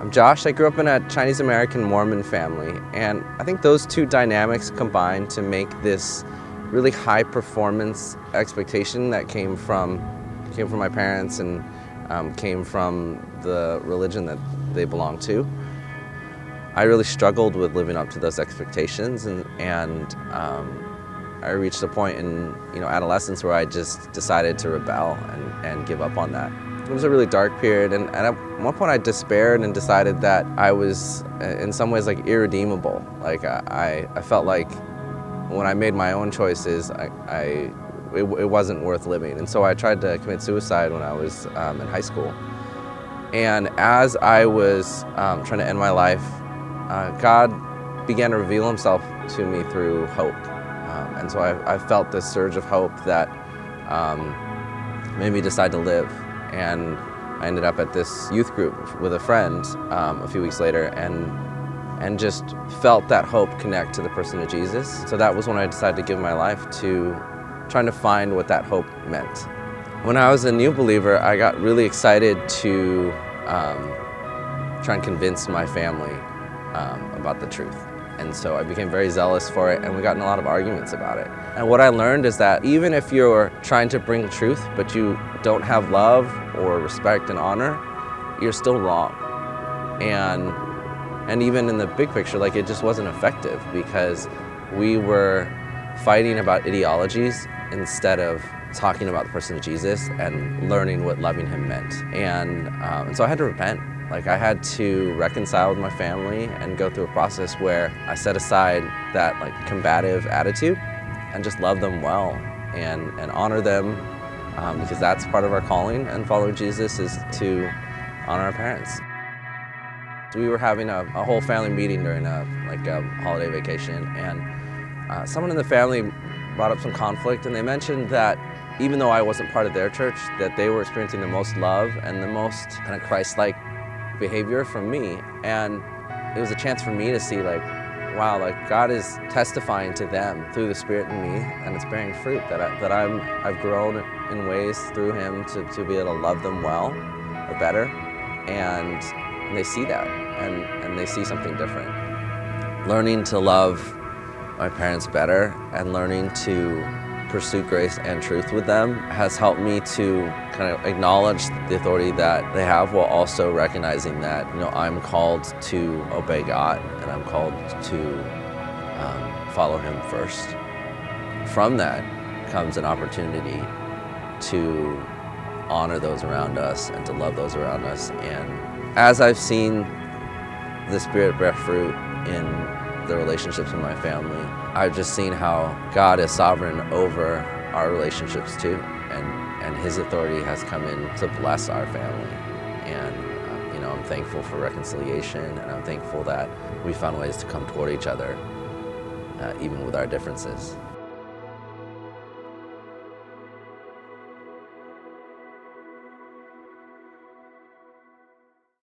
I'm Josh. I grew up in a Chinese American Mormon family, and I think those two dynamics combined to make this really high performance expectation that came from my parents and came from the religion that they belong to. I really struggled with living up to those expectations, and I reached a point in adolescence where I just decided to rebel and give up on that. It was a really dark period, and at one point I despaired and decided that I was in some ways like irredeemable. Like I felt like when I made my own choices, it wasn't worth living, and so I tried to commit suicide when I was in high school. And as I was trying to end my life, God began to reveal himself to me through hope. And so I felt this surge of hope that made me decide to live. And I ended up at this youth group with a friend a few weeks later and just felt that hope connect to the person of Jesus. So that was when I decided to give my life to trying to find what that hope meant. When I was a new believer, I got really excited to try and convince my family about the truth. And so I became very zealous for it, and we got in a lot of arguments about it. And what I learned is that even if you're trying to bring truth, but you don't have love or respect and honor, you're still wrong. And even in the big picture, like, it just wasn't effective because we were fighting about ideologies instead of talking about the person of Jesus and learning what loving him meant. And so I had to repent. Like, I had to reconcile with my family and go through a process where I set aside that combative attitude and just love them well and honor them because that's part of our calling, and following Jesus is to honor our parents. We were having a whole family meeting during a holiday vacation, and someone in the family brought up some conflict, and they mentioned that even though I wasn't part of their church, that they were experiencing the most love and the most kind of Christ-like behavior from me. And it was a chance for me to see wow, God is testifying to them through the Spirit in me, and it's bearing fruit, that I've grown in ways through him to be able to love them well or better, and they see that and they see something different. Learning to love my parents better and learning to pursue grace and truth with them has helped me to kind of acknowledge the authority that they have, while also recognizing that I'm called to obey God and I'm called to follow him first. From that comes an opportunity to honor those around us and to love those around us. And as I've seen the Spirit bear fruit in the relationships in my family, I've just seen how God is sovereign over our relationships too, and his authority has come in to bless our family. And I'm thankful for reconciliation, and I'm thankful that we found ways to come toward each other even with our differences.